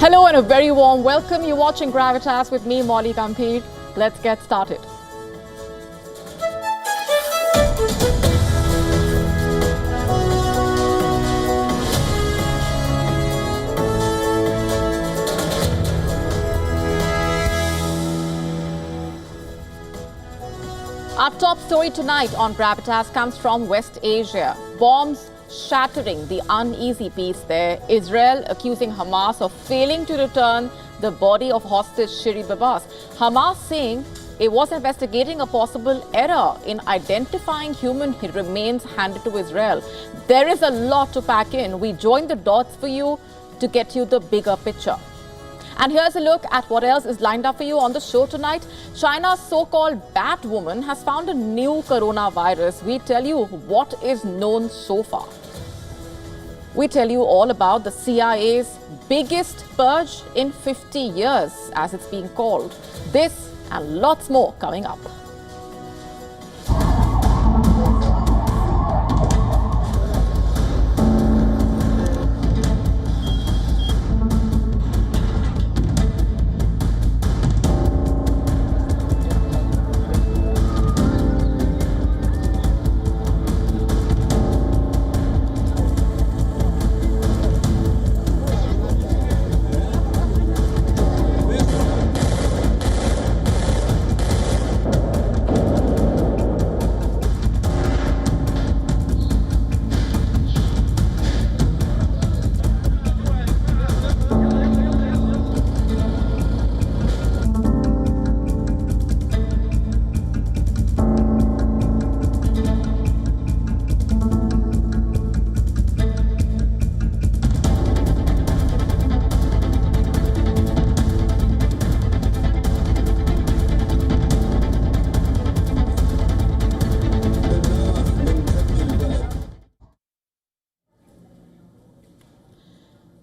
Hello and a very warm welcome. You're watching Gravitas with me, Molly Gambhir. Let's get started. Our top story tonight on Gravitas comes from West Asia. Bombs shattering the uneasy peace there. Israel accusing Hamas of failing to return the body of hostage Shiri Babas. Hamas saying it was investigating a possible error in identifying human remains handed to Israel. There is a lot to pack in. We join the dots for you to get you the bigger picture. And here's a look at what else is lined up for you on the show tonight. China's so-called Batwoman has found a new coronavirus. We tell you what is known so far. We tell you all about the CIA's biggest purge in 50 years, as it's being called. This and lots more coming up.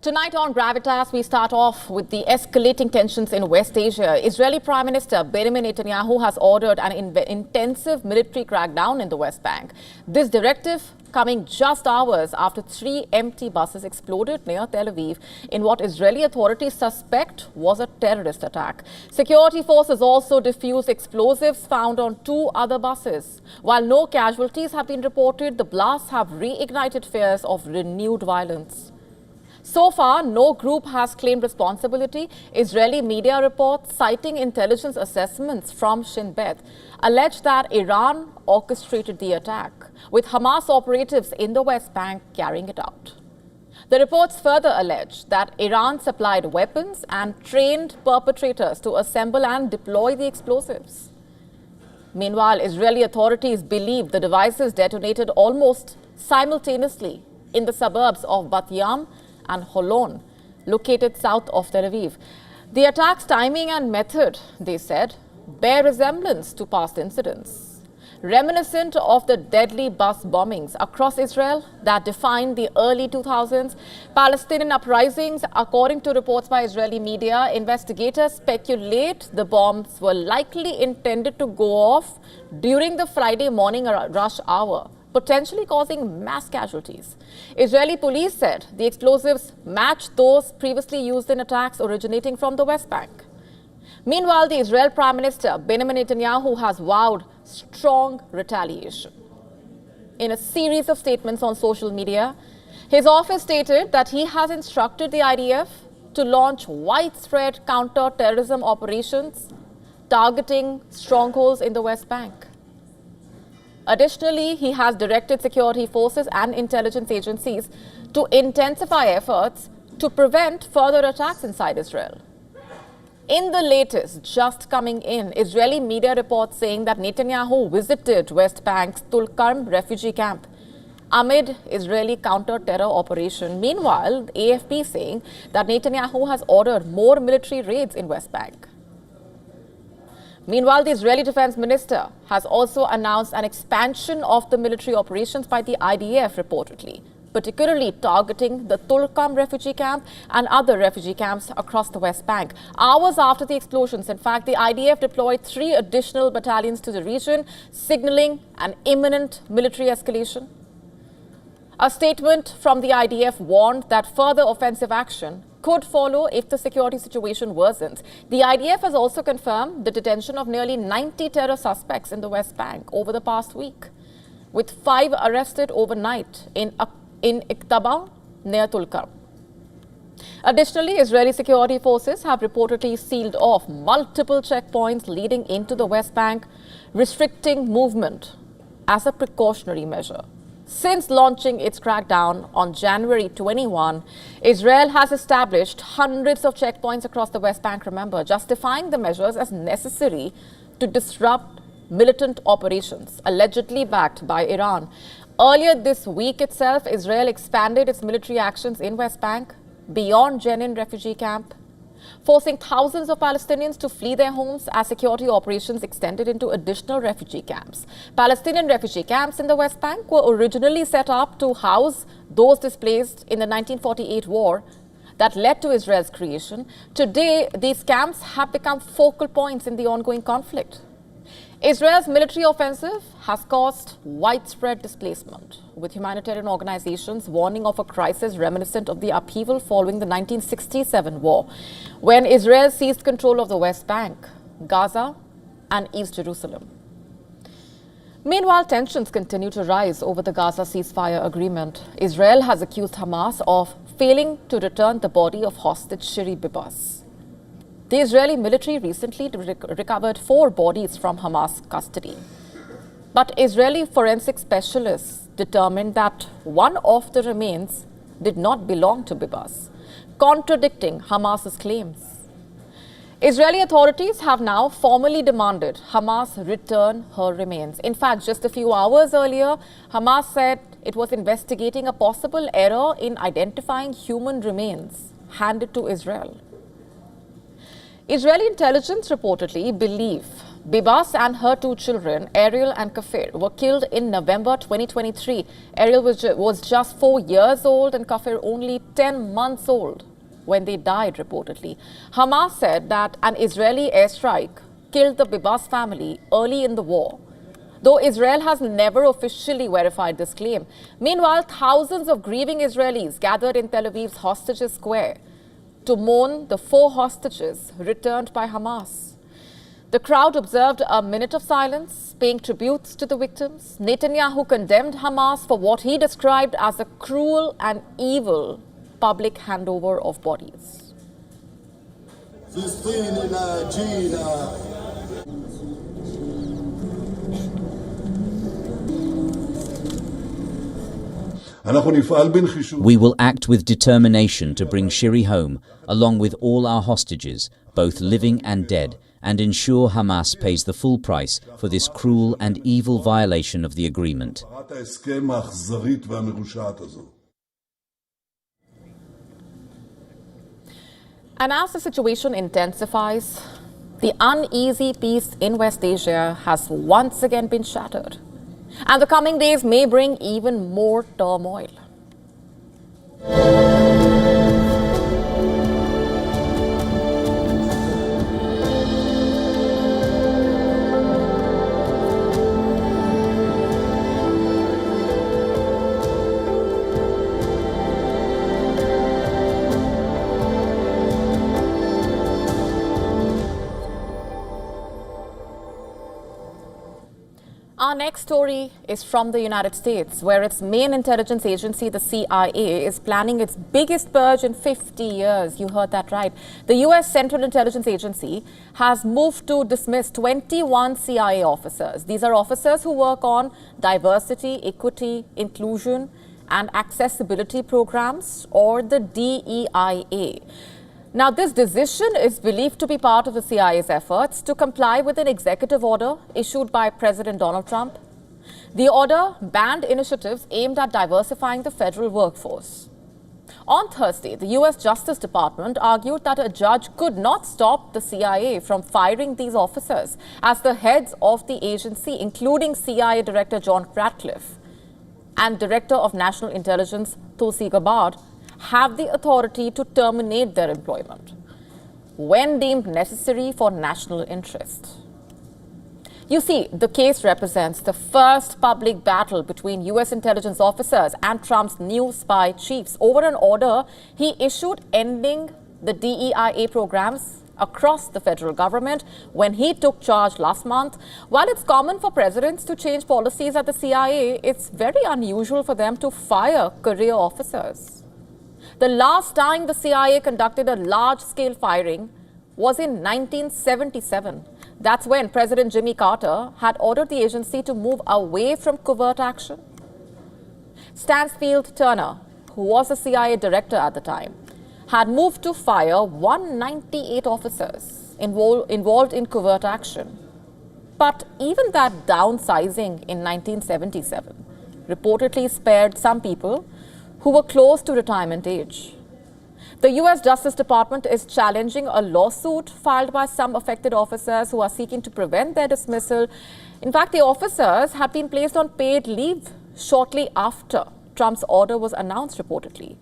Tonight on Gravitas, we start off with the escalating tensions in West Asia. Israeli Prime Minister Benjamin Netanyahu has ordered an intensive military crackdown in the West Bank. This directive coming just hours after 3 empty buses exploded near Tel Aviv in what Israeli authorities suspect was a terrorist attack. Security forces also defused explosives found on 2 other buses. While no casualties have been reported, the blasts have reignited fears of renewed violence. So far, no group has claimed responsibility. Israeli media reports, citing intelligence assessments from Shin Bet, allege that Iran orchestrated the attack, with Hamas operatives in the West Bank carrying it out. The reports further allege that Iran supplied weapons and trained perpetrators to assemble and deploy the explosives. Meanwhile, Israeli authorities believe the devices detonated almost simultaneously in the suburbs of Bat Yam and Holon, located south of Tel Aviv. The attack's timing and method, they said, bear resemblance to past incidents, reminiscent of the deadly bus bombings across Israel that defined the early 2000s. Palestinian uprisings, according to reports by Israeli media, investigators speculate the bombs were likely intended to go off during the Friday morning rush hour, potentially causing mass casualties. Israeli police said the explosives matched those previously used in attacks originating from the West Bank. Meanwhile, the Israel Prime Minister Benjamin Netanyahu has vowed strong retaliation. In a series of statements on social media, his office stated that he has instructed the IDF to launch widespread counter-terrorism operations targeting strongholds in the West Bank. Additionally, he has directed security forces and intelligence agencies to intensify efforts to prevent further attacks inside Israel. In the latest, just coming in, Israeli media reports saying that Netanyahu visited West Bank's Tulkarm refugee camp amid Israeli counter-terror operation. Meanwhile, AFP saying that Netanyahu has ordered more military raids in West Bank. Meanwhile, the Israeli defense minister has also announced an expansion of the military operations by the IDF reportedly, particularly targeting the Tulkarm refugee camp and other refugee camps across the West Bank. Hours after the explosions, in fact, the IDF deployed 3 additional battalions to the region, signaling an imminent military escalation. A statement from the IDF warned that further offensive action could follow if the security situation worsens. The IDF has also confirmed the detention of nearly 90 terror suspects in the West Bank over the past week, with 5 arrested overnight in Iqtaba near Tulkarm. Additionally, Israeli security forces have reportedly sealed off multiple checkpoints leading into the West Bank, restricting movement as a precautionary measure. Since launching its crackdown on January 21, Israel has established hundreds of checkpoints across the West Bank, remember, justifying the measures as necessary to disrupt militant operations, allegedly backed by Iran. Earlier this week itself, Israel expanded its military actions in West Bank beyond Jenin refugee camp, forcing thousands of Palestinians to flee their homes as security operations extended into additional refugee camps. Palestinian refugee camps in the West Bank were originally set up to house those displaced in the 1948 war that led to Israel's creation. Today, these camps have become focal points in the ongoing conflict. Israel's military offensive has caused widespread displacement, with humanitarian organizations warning of a crisis reminiscent of the upheaval following the 1967 war, when Israel seized control of the West Bank, Gaza, and East Jerusalem. Meanwhile, tensions continue to rise over the Gaza ceasefire agreement. Israel has accused Hamas of failing to return the body of hostage Shiri Bibas. The Israeli military recently recovered 4 bodies from Hamas custody. But Israeli forensic specialists determined that one of the remains did not belong to Bibas, contradicting Hamas's claims. Israeli authorities have now formally demanded Hamas return her remains. In fact, just a few hours earlier, Hamas said it was investigating a possible error in identifying human remains handed to Israel. Israeli intelligence reportedly believe Bibas and her 2 children, Ariel and Kafir, were killed in November 2023. Ariel was just 4 years old and Kafir only 10 months old when they died, reportedly. Hamas said that an Israeli airstrike killed the Bibas family early in the war, though Israel has never officially verified this claim. Meanwhile, thousands of grieving Israelis gathered in Tel Aviv's Hostages Square to mourn the 4 hostages returned by Hamas. The crowd observed a minute of silence, paying tributes to the victims. Netanyahu condemned Hamas for what he described as a cruel and evil public handover of bodies. We will act with determination to bring Shiri home, along with all our hostages, both living and dead, and ensure Hamas pays the full price for this cruel and evil violation of the agreement. And as the situation intensifies, the uneasy peace in West Asia has once again been shattered. And the coming days may bring even more turmoil. Our next story is from the United States, where its main intelligence agency, the CIA, is planning its biggest purge in 50 years. You heard that right. The U.S. Central Intelligence Agency has moved to dismiss 21 CIA officers. These are officers who work on diversity, equity, inclusion, and accessibility programs, or the DEIA. Now, this decision is believed to be part of the CIA's efforts to comply with an executive order issued by President Donald Trump. The order banned initiatives aimed at diversifying the federal workforce. On Thursday, the U.S. Justice Department argued that a judge could not stop the CIA from firing these officers, as the heads of the agency, including CIA Director John Ratcliffe and Director of National Intelligence Tulsi Gabbard, have the authority to terminate their employment when deemed necessary for national interest. You see, the case represents the first public battle between US intelligence officers and Trump's new spy chiefs over an order he issued ending the DEIA programs across the federal government when he took charge last month. While it's common for presidents to change policies at the CIA, it's very unusual for them to fire career officers. The last time the CIA conducted a large-scale firing was in 1977. That's when President Jimmy Carter had ordered the agency to move away from covert action. Stansfield Turner, who was the CIA director at the time, had moved to fire 198 officers involved in covert action. But even that downsizing in 1977 reportedly spared some people who were close to retirement age. The US Justice Department is challenging a lawsuit filed by some affected officers who are seeking to prevent their dismissal. In fact, the officers had been placed on paid leave shortly after Trump's order was announced, reportedly.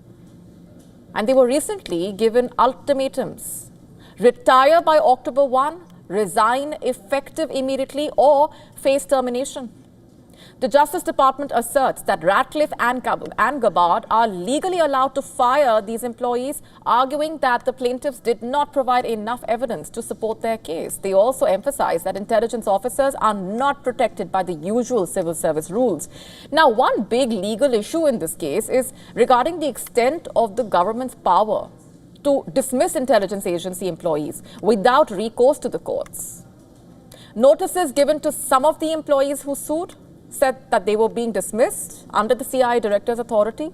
And they were recently given ultimatums: retire by October 1, resign effective immediately, or face termination. The Justice Department asserts that Ratcliffe and Gabbard are legally allowed to fire these employees, arguing that the plaintiffs did not provide enough evidence to support their case. They also emphasize that intelligence officers are not protected by the usual civil service rules. Now, one big legal issue in this case is regarding the extent of the government's power to dismiss intelligence agency employees without recourse to the courts. Notices given to some of the employees who sued said that they were being dismissed under the CIA director's authority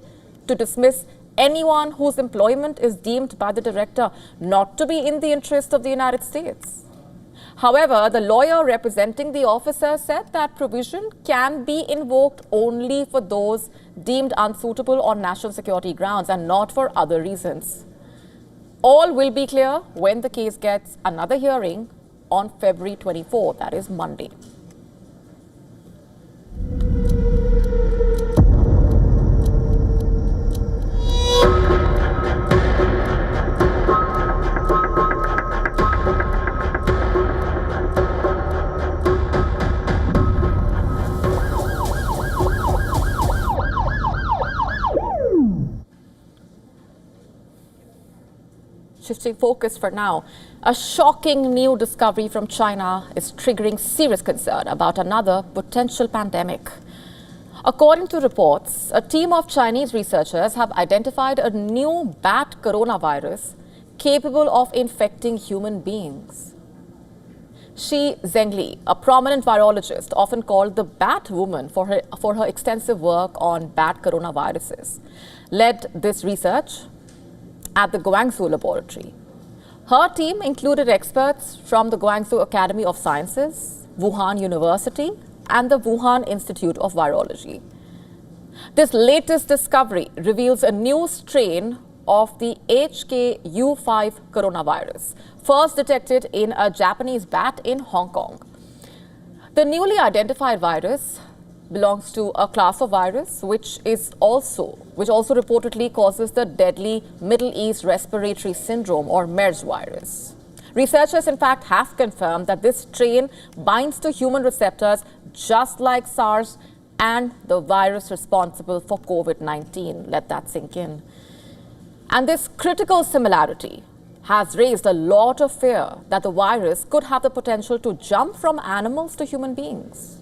to dismiss anyone whose employment is deemed by the director not to be in the interest of the United States. However, the lawyer representing the officer said that provision can be invoked only for those deemed unsuitable on national security grounds and not for other reasons. All will be clear when the case gets another hearing on February 24, that is Monday. Shifting focus for now, a shocking new discovery from China is triggering serious concern about another potential pandemic. According to reports, a team of Chinese researchers have identified a new bat coronavirus capable of infecting human beings. Shi Zhengli, a prominent virologist often called the Bat Woman for her extensive work on bat coronaviruses, led this research at the Guangzhou laboratory. Her team included experts from the Guangzhou Academy of Sciences, Wuhan University, and the Wuhan Institute of Virology. This latest discovery reveals a new strain of the HKU5 coronavirus, first detected in a Japanese bat in Hong Kong. The newly identified virus belongs to a class of virus which also reportedly causes the deadly Middle East Respiratory Syndrome, or MERS virus. Researchers, in fact, have confirmed that this strain binds to human receptors just like SARS and the virus responsible for COVID-19. Let that sink in. And this critical similarity has raised a lot of fear that the virus could have the potential to jump from animals to human beings.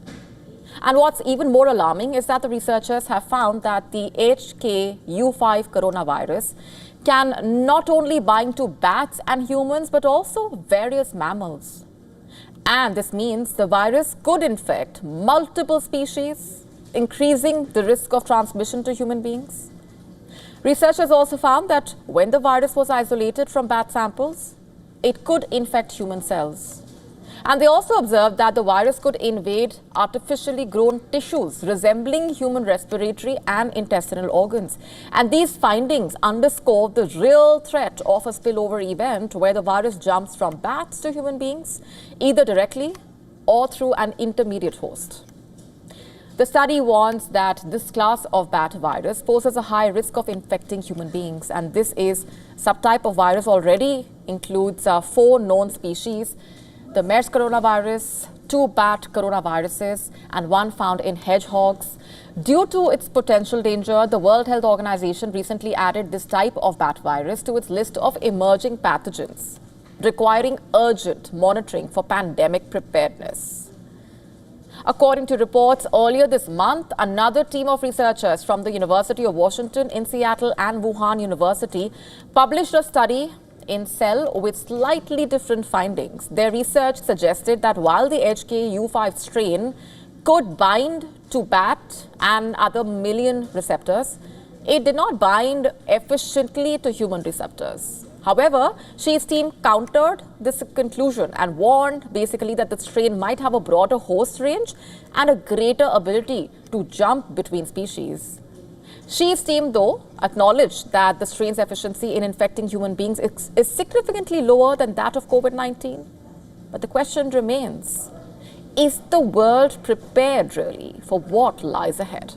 And what's even more alarming is that the researchers have found that the HKU5 coronavirus can not only bind to bats and humans, but also various mammals. And this means the virus could infect multiple species, increasing the risk of transmission to human beings. Researchers also found that when the virus was isolated from bat samples, it could infect human cells. And they also observed that the virus could invade artificially grown tissues resembling human respiratory and intestinal organs. And these findings underscore the real threat of a spillover event where the virus jumps from bats to human beings, either directly or through an intermediate host. The study warns that this class of bat virus poses a high risk of infecting human beings. And this subtype of virus already includes 4 known species: the MERS coronavirus, 2 bat coronaviruses and 1 found in hedgehogs. Due to its potential danger, the World Health Organization recently added this type of bat virus to its list of emerging pathogens, requiring urgent monitoring for pandemic preparedness. According to reports earlier this month, another team of researchers from the University of Washington in Seattle and Wuhan University published a study in Cell with slightly different findings. Their research suggested that while the HKU5 strain could bind to bat and other mammalian receptors, it did not bind efficiently to human receptors. However, Xi's team countered this conclusion and warned basically that the strain might have a broader host range and a greater ability to jump between species. Xi's team, though, acknowledged that the strain's efficiency in infecting human beings is significantly lower than that of COVID-19. But the question remains, is the world prepared really for what lies ahead?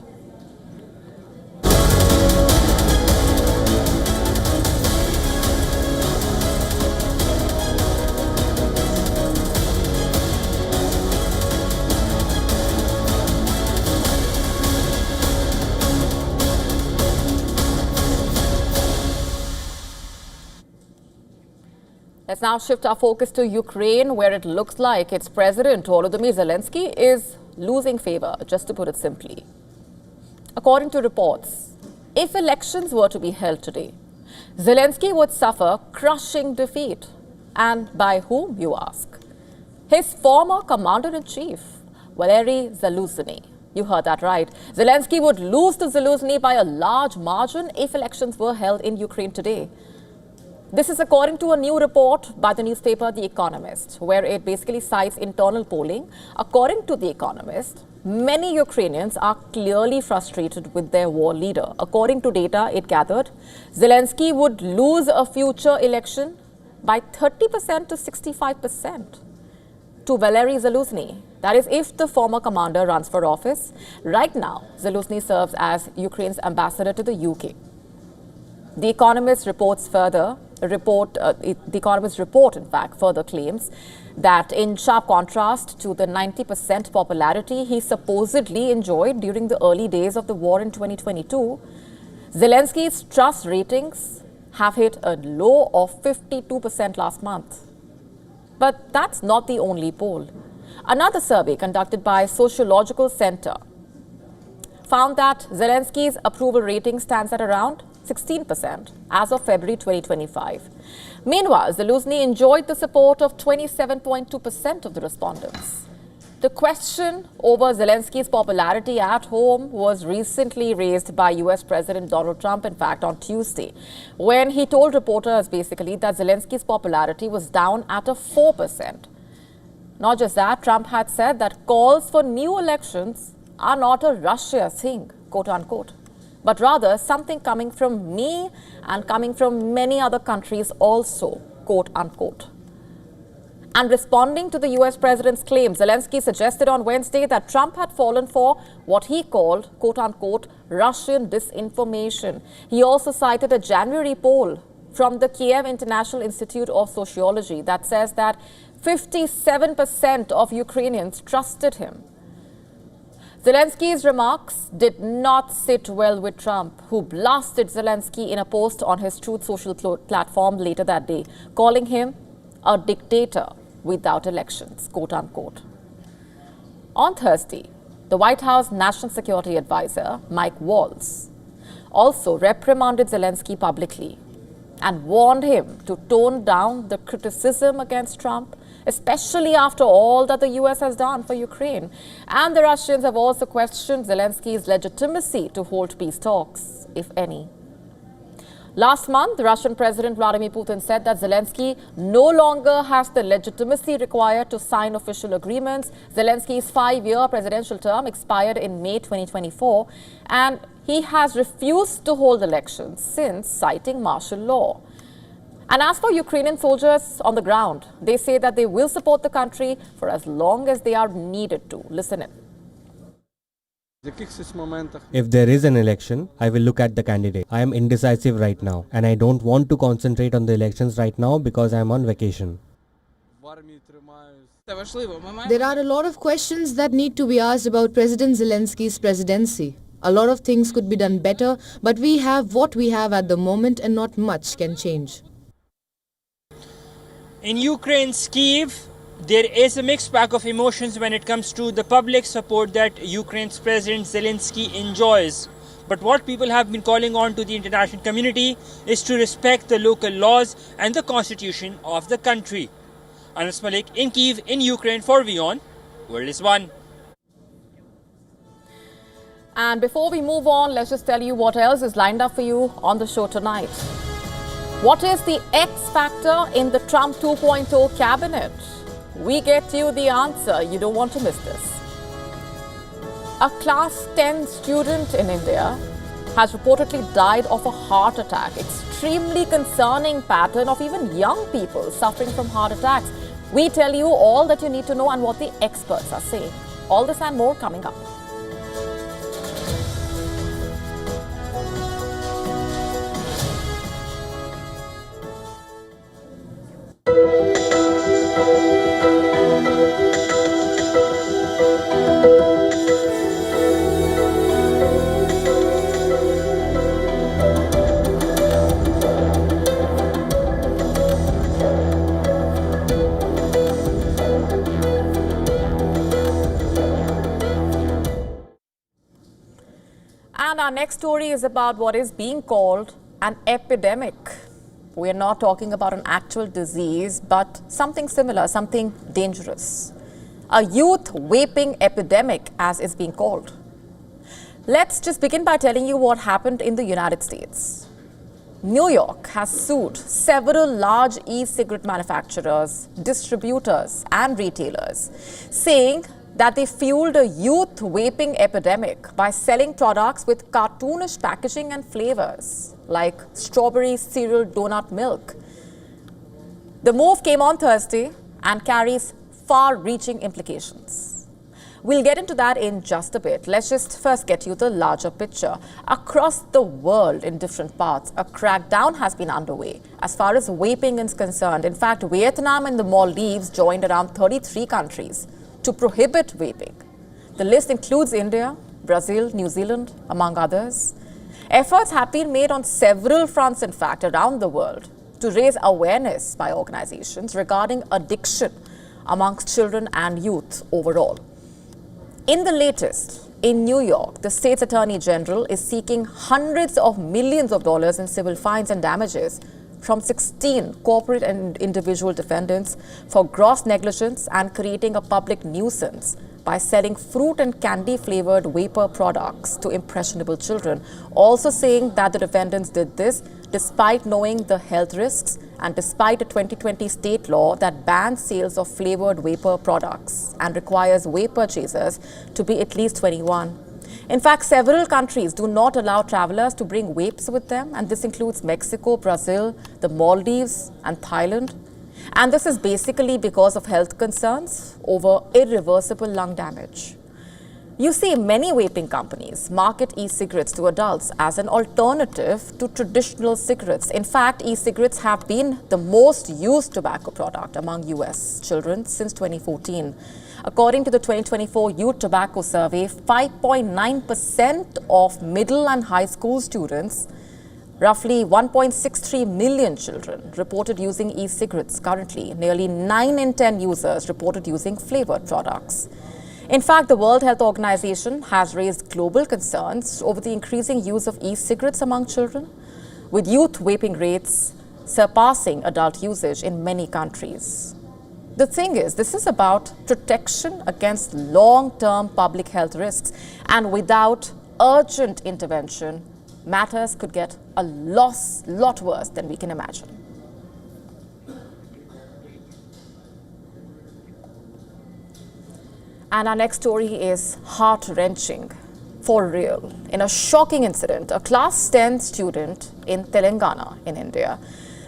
Let's now shift our focus to Ukraine, where it looks like its president, Volodymyr Zelensky, is losing favor, just to put it simply. According to reports, if elections were to be held today, Zelensky would suffer crushing defeat. And by whom, you ask? His former commander-in-chief, Valery Zaluzhny. You heard that right. Zelensky would lose to Zaluzhny by a large margin if elections were held in Ukraine today. This is according to a new report by the newspaper The Economist, where it basically cites internal polling. According to The Economist, many Ukrainians are clearly frustrated with their war leader. According to data it gathered, Zelensky would lose a future election by 30% to 65% to Valery Zaluzhny. That is, if the former commander runs for office. Right now, Zaluzhny serves as Ukraine's ambassador to the UK. The Economist reports further. The Economist report, in fact, further claims that in sharp contrast to the 90% popularity he supposedly enjoyed during the early days of the war in 2022, Zelensky's trust ratings have hit a low of 52% last month. But that's not the only poll. Another survey conducted by Sociological Center found that Zelensky's approval rating stands at around 16% as of February 2025. Meanwhile, Zaluzhny enjoyed the support of 27.2% of the respondents. The question over Zelensky's popularity at home was recently raised by US President Donald Trump, in fact, on Tuesday, when he told reporters basically that Zelensky's popularity was down at a 4%. Not just that, Trump had said that calls for new elections are not a Russia thing, quote unquote, but rather something coming from me and coming from many other countries also, quote unquote. And responding to the US president's claim, Zelensky suggested on Wednesday that Trump had fallen for what he called, quote unquote, Russian disinformation. He also cited a January poll from the Kiev International Institute of Sociology that says that 57% of Ukrainians trusted him. Zelensky's remarks did not sit well with Trump, who blasted Zelensky in a post on his Truth Social platform later that day, calling him a dictator without elections, quote unquote. On Thursday, the White House National Security Advisor, Mike Waltz, also reprimanded Zelensky publicly and warned him to tone down the criticism against Trump, especially after all that the US has done for Ukraine. And the Russians have also questioned Zelensky's legitimacy to hold peace talks, if any. Last month, Russian President Vladimir Putin said that Zelensky no longer has the legitimacy required to sign official agreements. Zelensky's 5-year presidential term expired in May 2024, and he has refused to hold elections since, citing martial law. And as for Ukrainian soldiers on the ground, they say that they will support the country for as long as they are needed to. Listen in. If there is an election, I will look at the candidate. I am indecisive right now, and I don't want to concentrate on the elections right now because I am on vacation. There are a lot of questions that need to be asked about President Zelensky's presidency. A lot of things could be done better, but we have what we have at the moment and not much can change. In Ukraine's Kyiv, there is a mixed bag of emotions when it comes to the public support that Ukraine's President Zelensky enjoys. But what people have been calling on to the international community is to respect the local laws and the constitution of the country. Anas Malik in Kyiv, in Ukraine for WION, World is One. And before we move on, let's just tell you what else is lined up for you on the show tonight. What is the X factor in the Trump 2.0 cabinet? We get you the answer. You don't want to miss this. A class 10 student in India has reportedly died of a heart attack. Extremely concerning pattern of even young people suffering from heart attacks. We tell you all that you need to know and what the experts are saying. All this and more coming up. And our next story is about what is being called an epidemic. We are not talking about an actual disease, but something similar, something dangerous. A youth vaping epidemic, as it's being called. Let's just begin by telling you what happened in the United States. New York has sued several large e-cigarette manufacturers, distributors, and retailers, saying that they fueled a youth vaping epidemic by selling products with cartoonish packaging and flavors, like strawberry cereal donut milk. The move came on Thursday and carries far-reaching implications. We'll get into that in just a bit. Let's just first get you the larger picture. Across the world, in different parts, a crackdown has been underway as far as vaping is concerned. In fact, Vietnam and the Maldives joined around 33 countries to prohibit vaping. The list includes India, Brazil, New Zealand, among others. Efforts have been made on several fronts, in fact, around the world to raise awareness by organizations regarding addiction amongst children and youth overall. In the latest, in New York, the state's attorney general is seeking hundreds of millions of dollars in civil fines and damages from 16 corporate and individual defendants for gross negligence and creating a public nuisance by selling fruit and candy flavored vapor products to impressionable children, also saying that the defendants did this despite knowing the health risks and despite a 2020 state law that bans sales of flavored vapor products and requires vape purchasers to be at least 21. In fact, several countries do not allow travelers to bring vapes with them, and this includes Mexico, Brazil, the Maldives, and Thailand. And this is basically because of health concerns over irreversible lung damage. You see, many vaping companies market e-cigarettes to adults as an alternative to traditional cigarettes. In fact, e-cigarettes have been the most used tobacco product among US children since 2014. According to the 2024 Youth Tobacco Survey, 5.9% of middle and high school students, roughly 1.63 million children, reported using e-cigarettes currently. Nearly 9 in 10 users reported using flavored products. In fact, the World Health Organization has raised global concerns over the increasing use of e-cigarettes among children, with youth vaping rates surpassing adult usage in many countries. The thing is, this is about protection against long-term public health risks, and without urgent intervention, matters could get a lot worse than we can imagine. And our next story is heart-wrenching, for real. In a shocking incident, a class 10 student in Telangana in India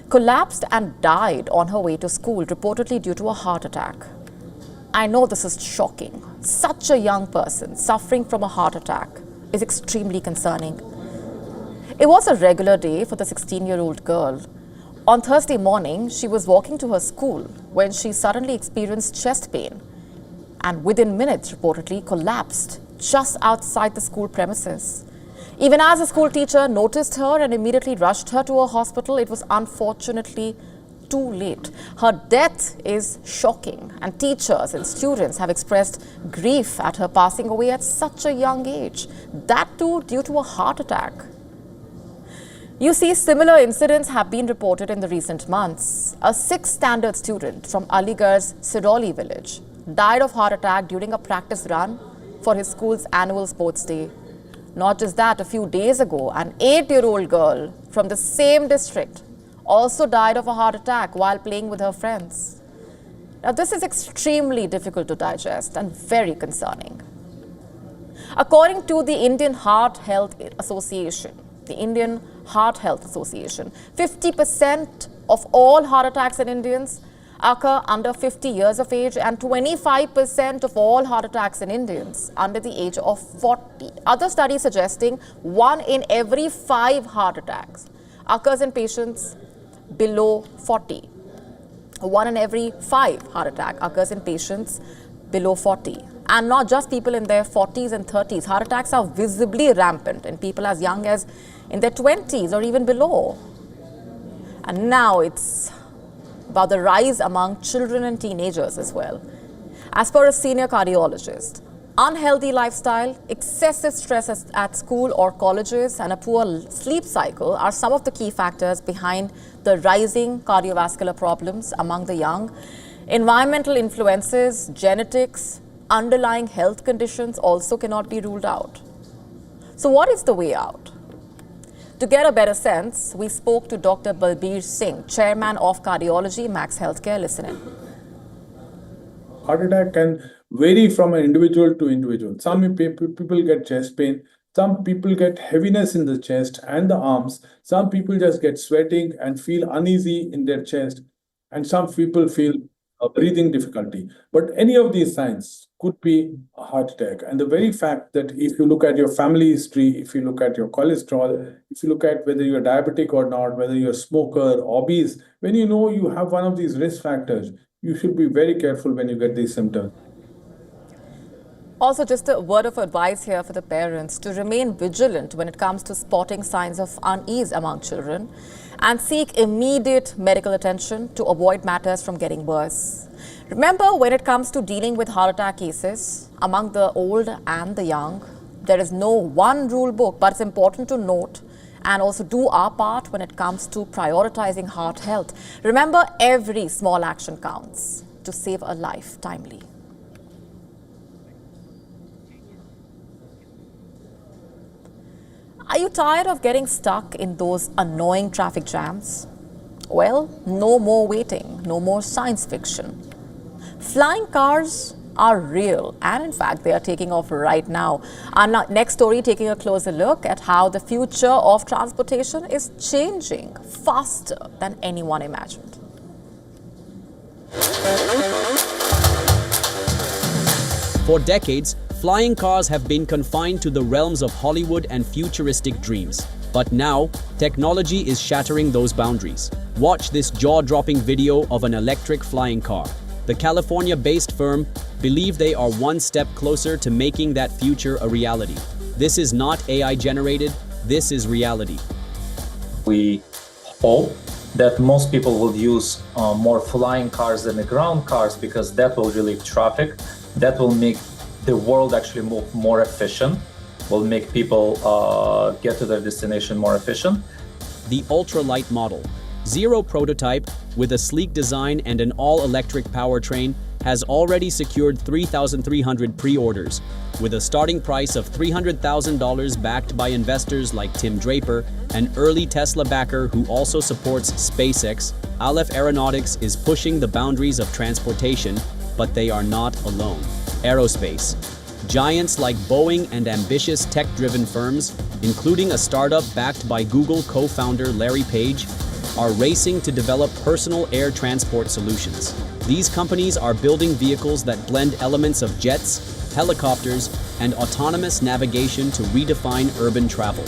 collapsed and died on her way to school, reportedly due to a heart attack. I know this is shocking. Such a young person suffering from a heart attack is extremely concerning. It was a regular day for the 16-year-old girl. On Thursday morning, she was walking to her school when she suddenly experienced chest pain and within minutes reportedly collapsed just outside the school premises. Even as a school teacher noticed her and immediately rushed her to a hospital, it was unfortunately too late. Her death is shocking, and teachers and students have expressed grief at her passing away at such a young age, that too due to a heart attack. You see, similar incidents have been reported in the recent months. A 6th standard student from Aligarh's Siroli village died of heart attack during a practice run for his school's annual sports day. Not just that, a few days ago, an 8-year-old girl from the same district also died of a heart attack while playing with her friends. Now, this is extremely difficult to digest and very concerning. According to the Indian Heart Health Association, 50% of all heart attacks in Indians occur under 50 years of age, and 25% of all heart attacks in Indians under the age of 40. Other studies suggesting 1 in every 5 heart attacks occurs in patients below 40. 1 in every 5 heart attack occurs in patients below 40. And not just people in their 40s and 30s. Heart attacks are visibly rampant in people as young as in their 20s or even below. And now it's about the rise among children and teenagers as well. As per a senior cardiologist, unhealthy lifestyle, excessive stress at school or colleges, and a poor sleep cycle are some of the key factors behind the rising cardiovascular problems among the young. Environmental influences, genetics, underlying health conditions also cannot be ruled out. So what is the way out? To get a better sense, we spoke to Dr. Balbir Singh, chairman of cardiology, Max Healthcare. Listen in. Heart attack can vary from an individual to individual. Some people get chest pain. Some people get heaviness in the chest and the arms. Some people just get sweating and feel uneasy in their chest. And some people feel breathing difficulty. But any of these signs could be a heart attack. And the very fact that if you look at your family history, if you look at your cholesterol, if you look at whether you're diabetic or not, whether you're a smoker, obese, when you know you have one of these risk factors, you should be very careful when you get these symptoms. Also, just a word of advice here for the parents to remain vigilant when it comes to spotting signs of unease among children and seek immediate medical attention to avoid matters from getting worse. Remember, when it comes to dealing with heart attack cases among the old and the young, there is no one rule book, but it's important to note and also do our part when it comes to prioritizing heart health. Remember, every small action counts to save a life timely. Are you tired of getting stuck in those annoying traffic jams? Well, no more waiting, no more science fiction. Flying cars are real, and in fact, they are taking off right now. Our next story, taking a closer look at how the future of transportation is changing faster than anyone imagined. For decades, flying cars have been confined to the realms of Hollywood and futuristic dreams. But now, technology is shattering those boundaries. Watch this jaw-dropping video of an electric flying car. The California-based firm believe they are one step closer to making that future a reality. This is not AI-generated, this is reality. We hope that most people will use more flying cars than the ground cars, because that will relieve traffic, that will make the world actually move more efficient, will make people get to their destination more efficient. The ultralight model, zero prototype with a sleek design and an all-electric powertrain, has already secured 3,300 pre-orders, with a starting price of $300,000 backed by investors like Tim Draper, an early Tesla backer who also supports SpaceX. Aleph Aeronautics is pushing the boundaries of transportation, but they are not alone. Aerospace. Giants like Boeing and ambitious tech-driven firms, including a startup backed by Google co-founder Larry Page, are racing to develop personal air transport solutions. These companies are building vehicles that blend elements of jets, helicopters, and autonomous navigation to redefine urban travel.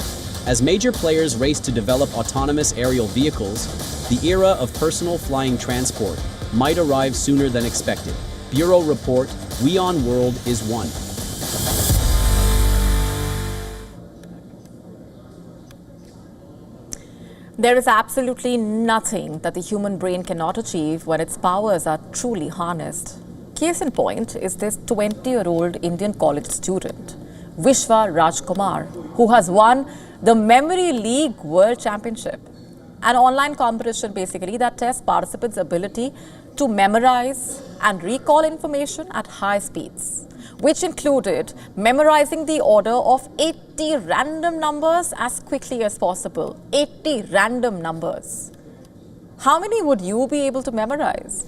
As major players race to develop autonomous aerial vehicles, the era of personal flying transport might arrive sooner than expected. Bureau report, WION World is one. There is absolutely nothing that the human brain cannot achieve when its powers are truly harnessed. Case in point is this 20-year-old Indian college student, Vishwa Rajkumar, who has won the Memory League World Championship, an online competition basically that tests participants' ability to memorize and recall information at high speeds, which included memorizing the order of 80 random numbers as quickly as possible. 80 random numbers. How many would you be able to memorize?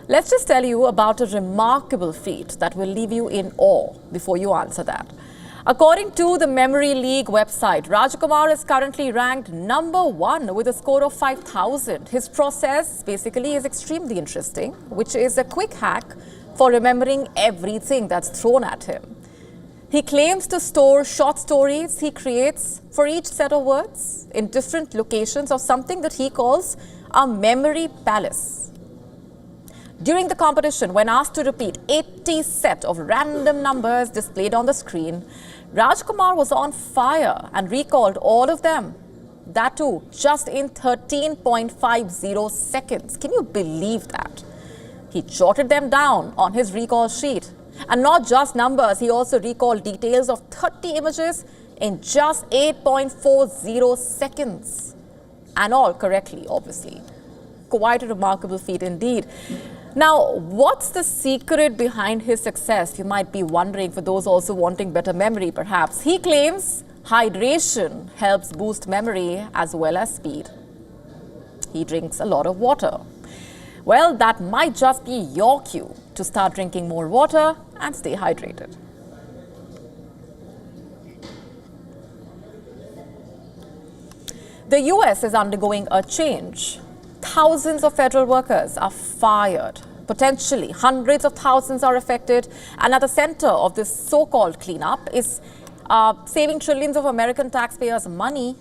Let's just tell you about a remarkable feat that will leave you in awe before you answer that. According to the Memory League website, Rajkumar is currently ranked #1 with a score of 5,000. His process basically is extremely interesting, which is a quick hack for remembering everything that's thrown at him. He claims to store short stories he creates for each set of words in different locations of something that he calls a memory palace. During the competition, when asked to repeat 80 set of random numbers displayed on the screen, Rajkumar was on fire and recalled all of them. That too, just in 13.50 seconds. Can you believe that? He jotted them down on his recall sheet. And not just numbers, he also recalled details of 30 images in just 8.40 seconds. And all correctly, obviously. Quite a remarkable feat indeed. Now, what's the secret behind his success? You might be wondering, for those also wanting better memory, perhaps. He claims hydration helps boost memory as well as speed. He drinks a lot of water. Well, that might just be your cue to start drinking more water and stay hydrated. The US is undergoing a change. Thousands of federal workers are fired. Potentially, hundreds of thousands are affected. And at the center of this so-called cleanup is saving trillions of American taxpayers' money.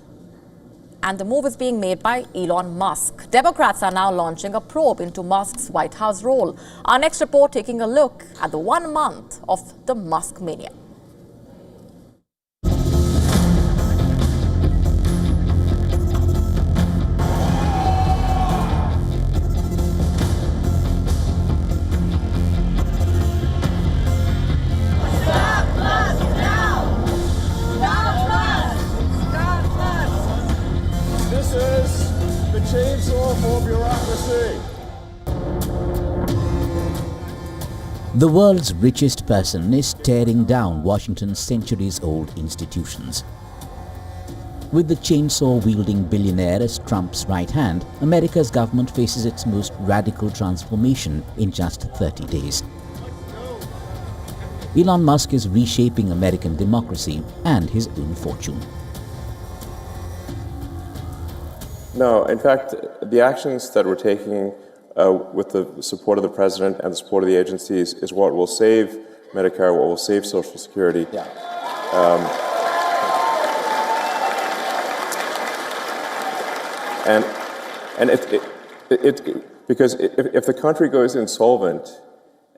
And the move is being made by Elon Musk. Democrats are now launching a probe into Musk's White House role. Our next report taking a look at the 1 month of the Musk mania. The world's richest person is tearing down Washington's centuries-old institutions. With the chainsaw-wielding billionaire as Trump's right hand, America's government faces its most radical transformation in just 30 days. Elon Musk is reshaping American democracy and his own fortune. No, in fact, the actions that we're taking with the support of the president and the support of the agencies is what will save Medicare, what will save Social Security. Yeah. Because if the country goes insolvent,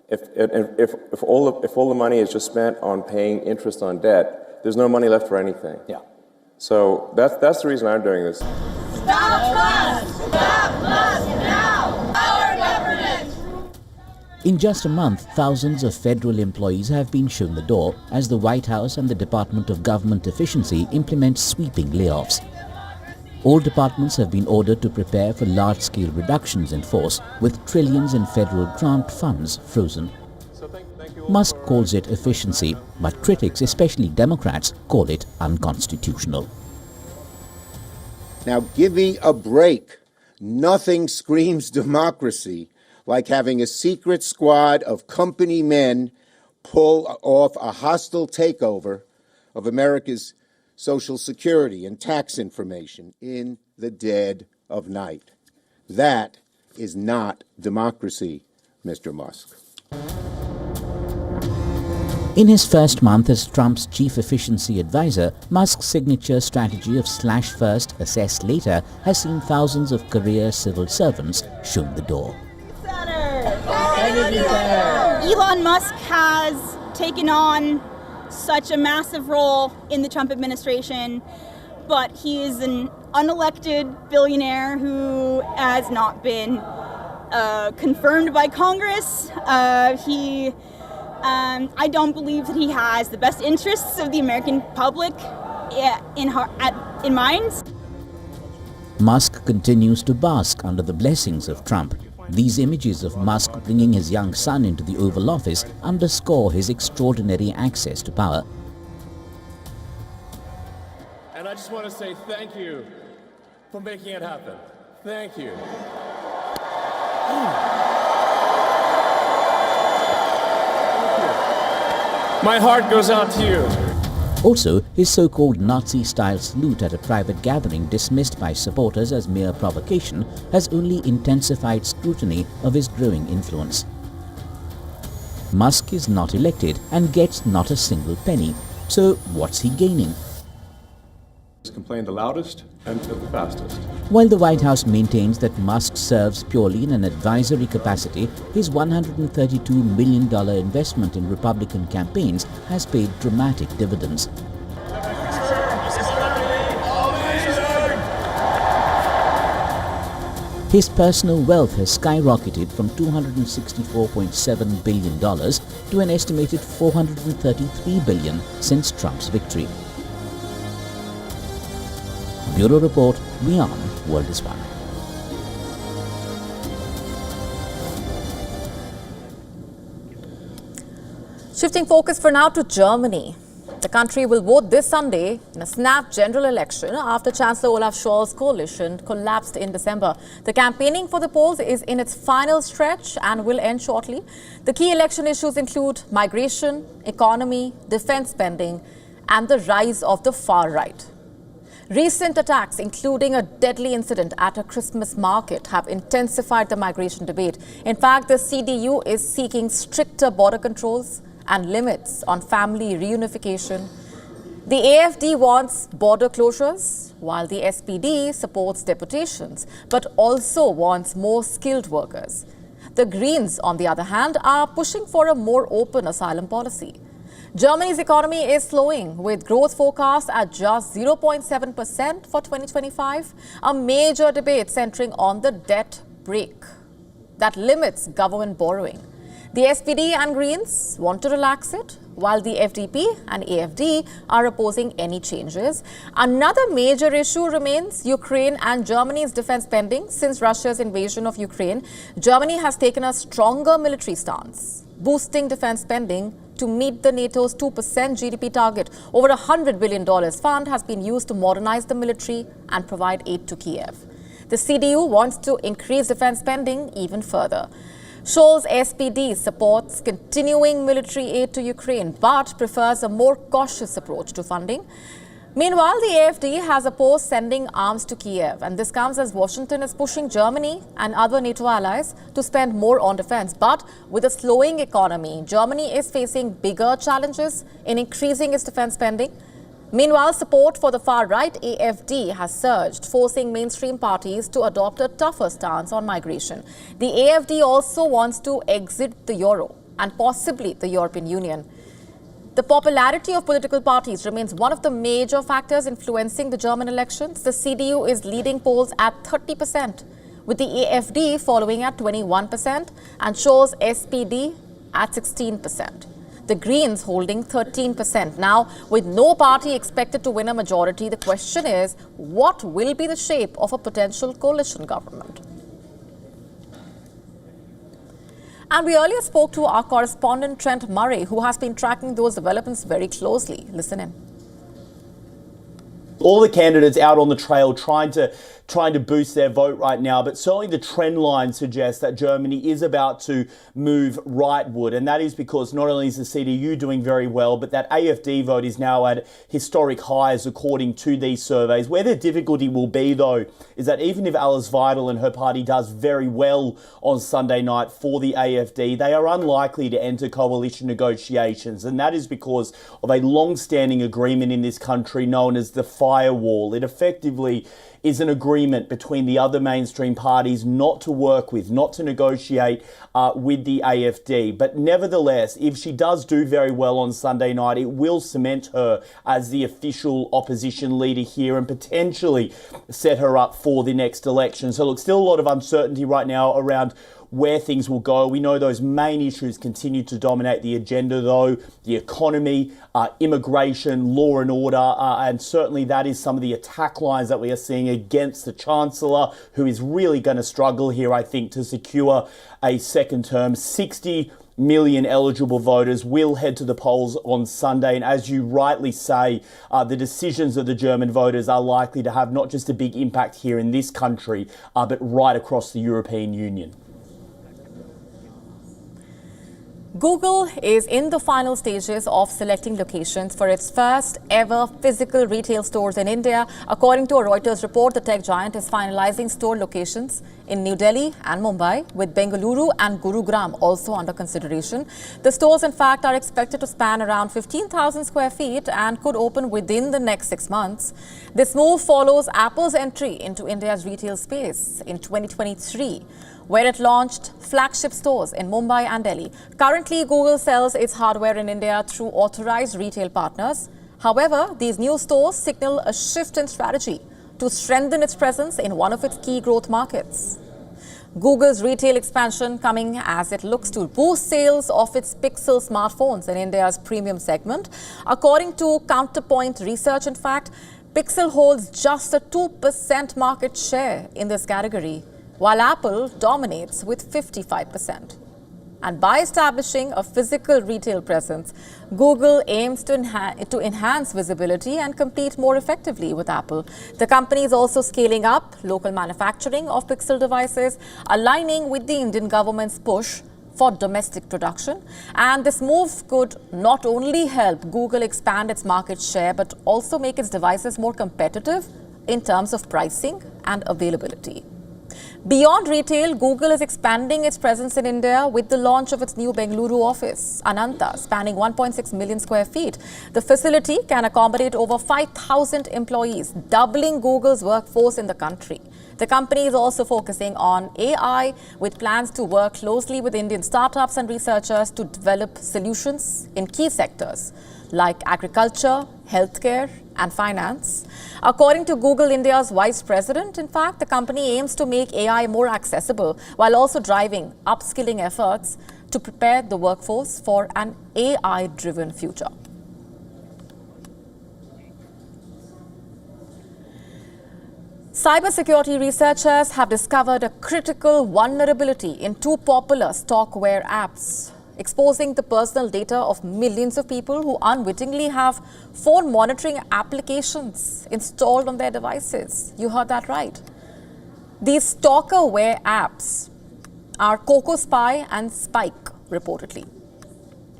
if all the money is just spent on paying interest on debt, there's no money left for anything. Yeah. So that's the reason I'm doing this. Stop Musk! Stop Musk now! Our government! In just a month, thousands of federal employees have been shown the door as the White House and the Department of Government Efficiency implement sweeping layoffs. All departments have been ordered to prepare for large-scale reductions in force, with trillions in federal grant funds frozen. Musk calls it efficiency, but critics, especially Democrats, call it unconstitutional. Now, give me a break. Nothing screams democracy like having a secret squad of company men pull off a hostile takeover of America's Social Security and tax information in the dead of night. That is not democracy, Mr. Musk. In his first month as Trump's chief efficiency advisor, Musk's signature strategy of slash first, assess later has seen thousands of career civil servants shun the door. Elon Musk has taken on such a massive role in the Trump administration, but he is an unelected billionaire who has not been confirmed by Congress. I don't believe that he has the best interests of the American public in mind. Musk continues to bask under the blessings of Trump. These images of Musk bringing his young son into the Oval Office underscore his extraordinary access to power. And I just want to say thank you for making it happen. Thank you. My heart goes out to you. Also, his so-called Nazi-style salute at a private gathering dismissed by supporters as mere provocation has only intensified scrutiny of his growing influence. Musk is not elected and gets not a single penny. So what's he gaining? Complain the loudest and the fastest. While the White House maintains that Musk serves purely in an advisory capacity, his $132 million investment in Republican campaigns has paid dramatic dividends. His personal wealth has skyrocketed from $264.7 billion to an estimated $433 billion since Trump's victory. Bureau Report, WION World is One. Shifting focus for now to Germany. The country will vote this Sunday in a snap general election after Chancellor Olaf Scholz's coalition collapsed in December. The campaigning for the polls is in its final stretch and will end shortly. The key election issues include migration, economy, defense spending, and the rise of the far right. Recent attacks, including a deadly incident at a Christmas market, have intensified the migration debate. In fact, the CDU is seeking stricter border controls and limits on family reunification. The AfD wants border closures, while the SPD supports deportations, but also wants more skilled workers. The Greens, on the other hand, are pushing for a more open asylum policy. Germany's economy is slowing, with growth forecast at just 0.7% for 2025, a major debate centering on the debt brake that limits government borrowing. The SPD and Greens want to relax it, while the FDP and AfD are opposing any changes. Another major issue remains Ukraine and Germany's defense spending. Since Russia's invasion of Ukraine, Germany has taken a stronger military stance, boosting defense spending to meet the NATO's 2% GDP target. Over $100 billion fund has been used to modernize the military and provide aid to Kiev. The CDU wants to increase defense spending even further. Scholz's SPD supports continuing military aid to Ukraine, but prefers a more cautious approach to funding. Meanwhile, the AfD has opposed sending arms to Kiev, and this comes as Washington is pushing Germany and other NATO allies to spend more on defense. But with a slowing economy, Germany is facing bigger challenges in increasing its defense spending. Meanwhile, support for the far-right AfD has surged, forcing mainstream parties to adopt a tougher stance on migration. The AfD also wants to exit the euro and possibly the European Union. The popularity of political parties remains one of the major factors influencing the German elections. The CDU is leading polls at 30%, with the AfD following at 21% and Scholz's SPD at 16%. The Greens holding 13%. Now, with no party expected to win a majority, the question is, what will be the shape of a potential coalition government? And we earlier spoke to our correspondent Trent Murray, who has been tracking those developments very closely. Listen in. all the candidates out on the trail trying to boost their vote right now, but certainly the trend line suggests that Germany is about to move rightward, and that is because not only is the CDU doing very well, but that AfD vote is now at historic highs according to these surveys. Where the difficulty will be, though, is that even if Alice Weidel and her party does very well on Sunday night for the AfD, they are unlikely to enter coalition negotiations, and that is because of a long-standing agreement in this country known as the firewall. It effectively is an agreement between the other mainstream parties not to work with, not to negotiate with the AfD. But nevertheless, if she does do very well on Sunday night, it will cement her as the official opposition leader here and potentially set her up for the next election. So look, still a lot of uncertainty right now around where things will go. We know those main issues continue to dominate the agenda, though: the economy, immigration, law and order, and certainly that is some of the attack lines that we are seeing against the Chancellor, who is really going to struggle here, I think, to secure a second term. 60 million eligible voters will head to the polls on Sunday, and as you rightly say, the decisions of the German voters are likely to have not just a big impact here in this country, but right across the European Union. Google is in the final stages of selecting locations for its first ever physical retail stores in India. According to a Reuters report, the tech giant is finalizing store locations in New Delhi and Mumbai, with Bengaluru and Gurugram also under consideration. The stores, in fact, are expected to span around 15,000 square feet and could open within the next 6 months. This move follows Apple's entry into India's retail space in 2023. Where it launched flagship stores in Mumbai and Delhi. Currently, Google sells its hardware in India through authorized retail partners. However, these new stores signal a shift in strategy to strengthen its presence in one of its key growth markets. Google's retail expansion coming as it looks to boost sales of its Pixel smartphones in India's premium segment. According to Counterpoint Research, in fact, Pixel holds just a 2% market share in this category, while Apple dominates with 55%. And by establishing a physical retail presence, Google aims to enhance visibility and compete more effectively with Apple. The company is also scaling up local manufacturing of Pixel devices, aligning with the Indian government's push for domestic production. And this move could not only help Google expand its market share, but also make its devices more competitive in terms of pricing and availability. Beyond retail, Google is expanding its presence in India with the launch of its new Bengaluru office, Ananta, spanning 1.6 million square feet. The facility can accommodate over 5,000 employees, doubling Google's workforce in the country. The company is also focusing on AI, with plans to work closely with Indian startups and researchers to develop solutions in key sectors like agriculture, healthcare, and finance. According to Google India's vice president, in fact, the company aims to make AI more accessible while also driving upskilling efforts to prepare the workforce for an AI-driven future. Cybersecurity researchers have discovered a critical vulnerability in two popular stalkerware apps, exposing the personal data of millions of people who unwittingly have phone monitoring applications installed on their devices. You heard that right. These stalkerware apps are Coco Spy and Spike, reportedly.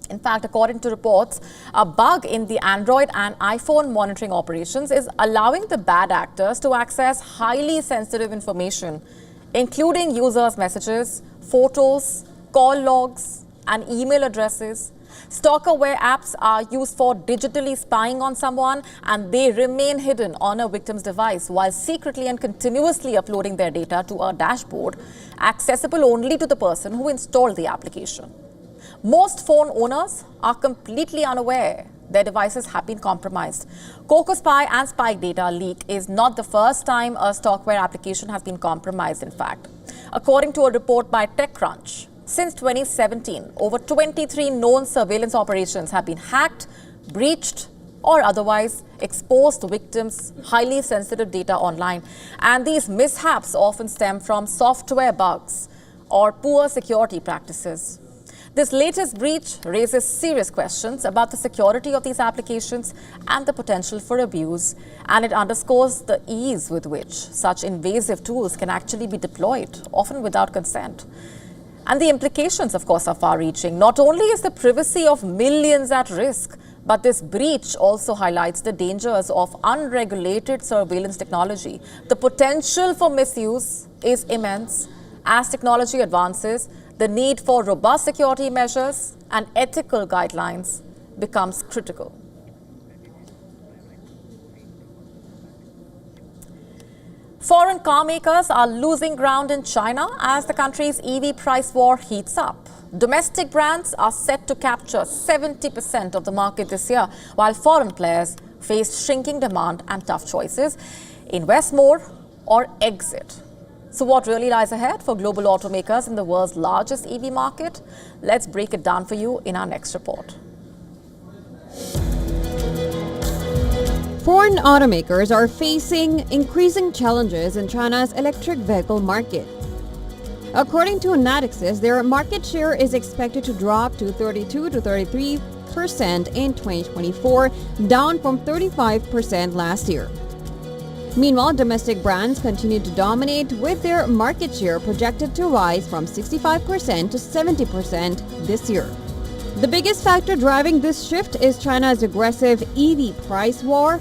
In fact, according to reports, a bug in the Android and iPhone monitoring operations is allowing the bad actors to access highly sensitive information, including users' messages, photos, call logs, and email addresses. Stalkerware apps are used for digitally spying on someone, and they remain hidden on a victim's device while secretly and continuously uploading their data to a dashboard accessible only to the person who installed the application. Most phone owners are completely unaware their devices have been compromised. Coco Spy and Spike data leak is not the first time a stalkerware application has been compromised, in fact. According to a report by TechCrunch, since 2017, over 23 known surveillance operations have been hacked, breached, or otherwise exposed victims' highly sensitive data online. And these mishaps often stem from software bugs or poor security practices. This latest breach raises serious questions about the security of these applications and the potential for abuse, and it underscores the ease with which such invasive tools can actually be deployed, often without consent. And the implications, of course, are far-reaching. Not only is the privacy of millions at risk, but this breach also highlights the dangers of unregulated surveillance technology. The potential for misuse is immense. As technology advances, the need for robust security measures and ethical guidelines becomes critical. Foreign car makers are losing ground in China as the country's EV price war heats up. Domestic brands are set to capture 70% of the market this year, while foreign players face shrinking demand and tough choices: invest more or exit. So what really lies ahead for global automakers in the world's largest EV market? Let's break it down for you in our next report. Foreign automakers are facing increasing challenges in China's electric vehicle market. According to Natixis, their market share is expected to drop to 32 to 33% in 2024, down from 35% last year. Meanwhile, domestic brands continue to dominate, with their market share projected to rise from 65% to 70% this year. The biggest factor driving this shift is China's aggressive EV price war.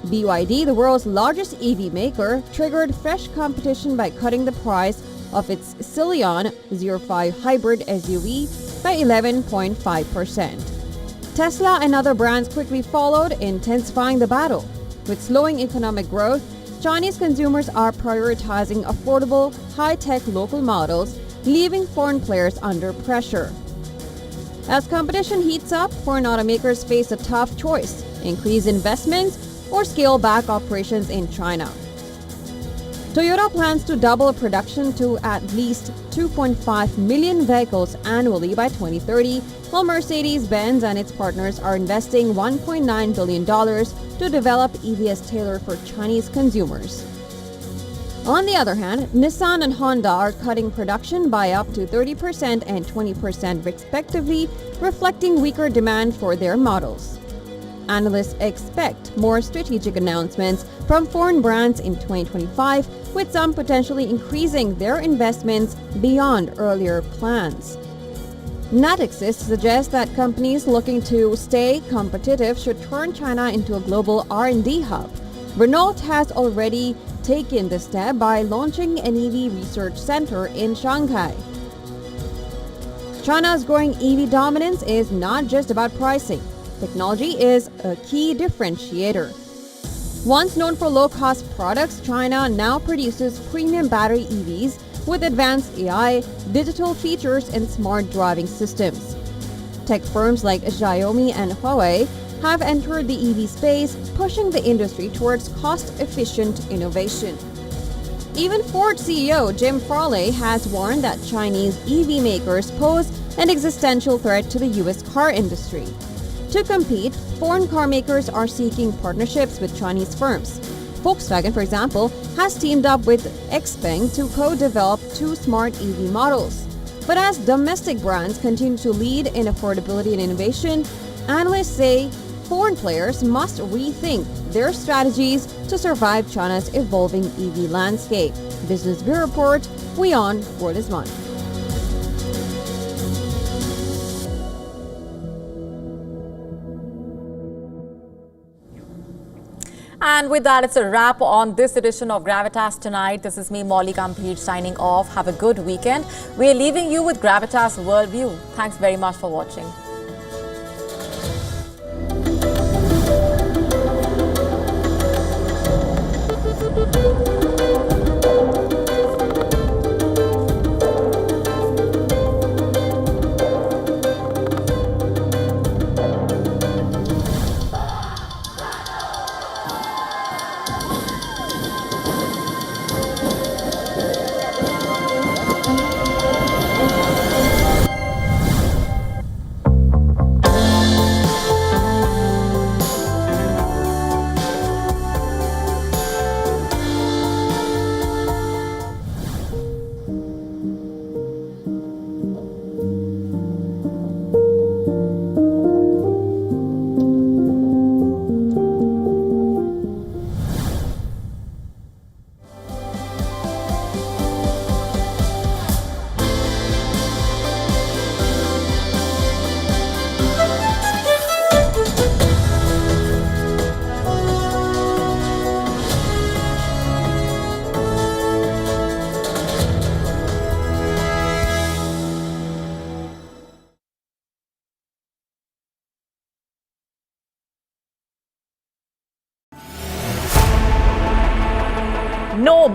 BYD, the world's largest EV maker, triggered fresh competition by cutting the price of its Scion 05 hybrid SUV by 11.5%. Tesla and other brands quickly followed, intensifying the battle. With slowing economic growth, Chinese consumers are prioritizing affordable, high-tech local models, leaving foreign players under pressure. As competition heats up, foreign automakers face a tough choice: increase investments or scale back operations in China. Toyota plans to double production to at least 2.5 million vehicles annually by 2030, while Mercedes-Benz and its partners are investing $1.9 billion to develop EVs tailored for Chinese consumers. On the other hand, Nissan and Honda are cutting production by up to 30% and 20% respectively, reflecting weaker demand for their models. Analysts expect more strategic announcements from foreign brands in 2025, with some potentially increasing their investments beyond earlier plans. Natixis suggests that companies looking to stay competitive should turn China into a global R&D hub. Renault has already taken this step by launching an EV research center in Shanghai. China's growing EV dominance is not just about pricing. Technology is a key differentiator. Once known for low-cost products, China now produces premium battery EVs with advanced AI, digital features, and smart driving systems. Tech firms like Xiaomi and Huawei have entered the EV space, pushing the industry towards cost-efficient innovation. Even Ford CEO Jim Farley has warned that Chinese EV makers pose an existential threat to the U.S. car industry. To compete, foreign car makers are seeking partnerships with Chinese firms. Volkswagen, for example, has teamed up with XPeng to co-develop two smart EV models. But as domestic brands continue to lead in affordability and innovation, analysts say foreign players must rethink their strategies to survive China's evolving EV landscape. Business Bureau Report, WION World is One. And with that, it's a wrap on this edition of Gravitas Tonight. This is me, Molly Gambhir, signing off. Have a good weekend. We're leaving you with Gravitas Worldview. Thanks very much for watching.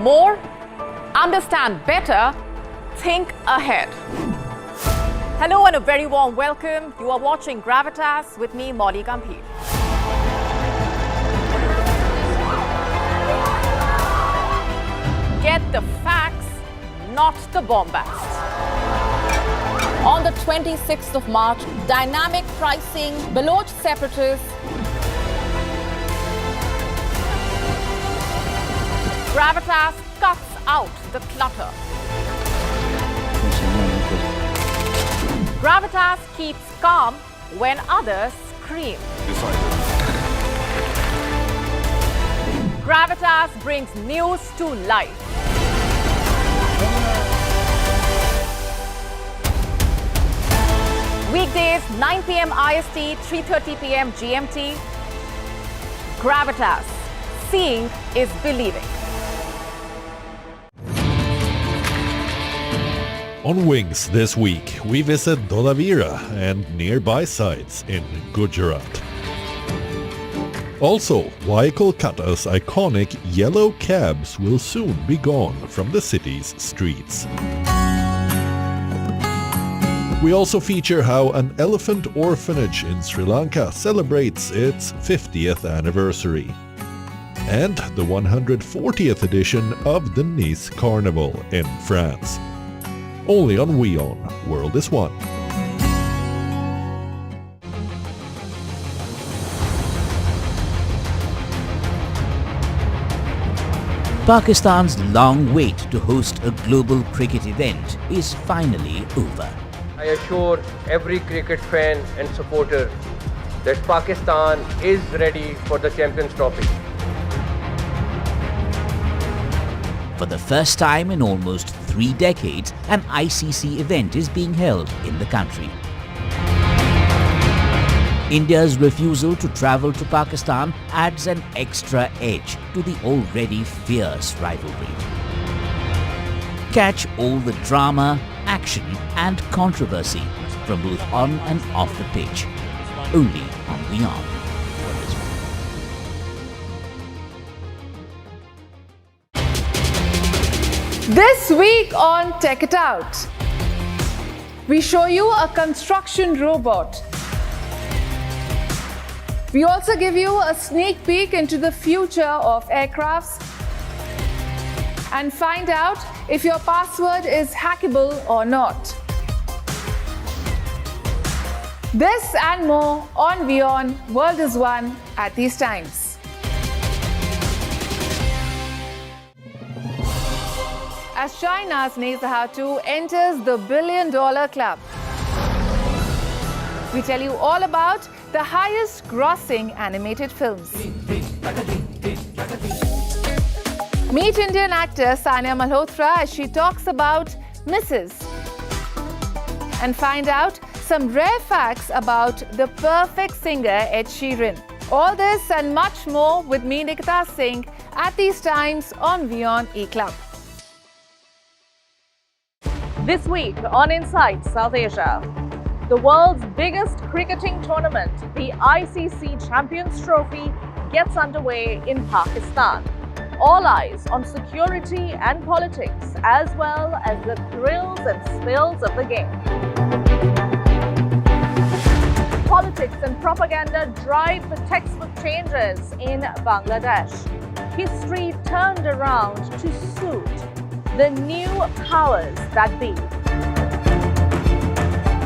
more, understand better, think ahead. Hello and a very warm welcome. You are watching Gravitas with me, Molly Gambhir. Get the facts, not the bombast. On the 26th of March, dynamic pricing, Baloch separatists, Gravitas cuts out the clutter. Gravitas keeps calm when others scream. Gravitas brings news to life. Weekdays, 9 p.m. IST, 3:30 p.m. GMT. Gravitas. Seeing is believing. On Wings this week, we visit Dholavira and nearby sites in Gujarat. Also, why Kolkata's iconic yellow cabs will soon be gone from the city's streets. We also feature how an elephant orphanage in Sri Lanka celebrates its 50th anniversary. And the 140th edition of the Nice Carnival in France. Only on WION World is One. Pakistan's long wait to host a global cricket event is finally over. I assure every cricket fan and supporter that Pakistan is ready for the Champions Trophy. For the first time in almost 3 decades, an ICC event is being held in the country. India's refusal to travel to Pakistan adds an extra edge to the already fierce rivalry. Catch all the drama, action and controversy from both on and off the pitch, only on WION. This week on Tech It Out, we show you a construction robot. We also give you a sneak peek into the future of aircrafts and find out if your password is hackable or not. This and more on WION World is One at these times. As China's Nezahatu enters the $1 billion club. We tell you all about the highest grossing animated films. Meet Indian actor Sania Malhotra as she talks about Mrs. And find out some rare facts about the perfect singer Ed Sheeran. All this and much more with me, Nikita Singh, at these times on WION eClub. This week on Inside South Asia, the world's biggest cricketing tournament, the ICC Champions Trophy, gets underway in Pakistan. All eyes on security and politics, as well as the thrills and spills of the game. Politics and propaganda drive the textbook changes in Bangladesh. History turned around to suit the new powers that be.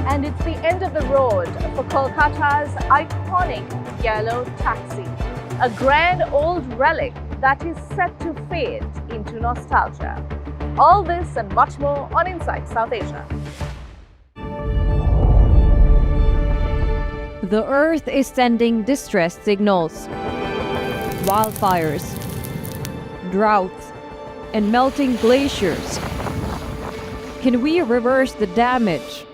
And it's the end of the road for Kolkata's iconic yellow taxi, a grand old relic that is set to fade into nostalgia. All this and much more on Inside South Asia. The Earth is sending distress signals. Wildfires, droughts, and melting glaciers. Can we reverse the damage?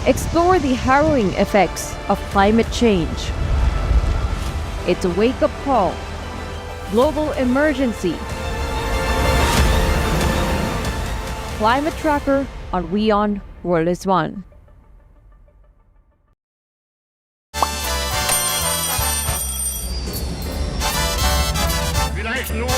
Explore the harrowing effects of climate change. It's a wake-up call. Global emergency. Climate Tracker on WION World is One. Nur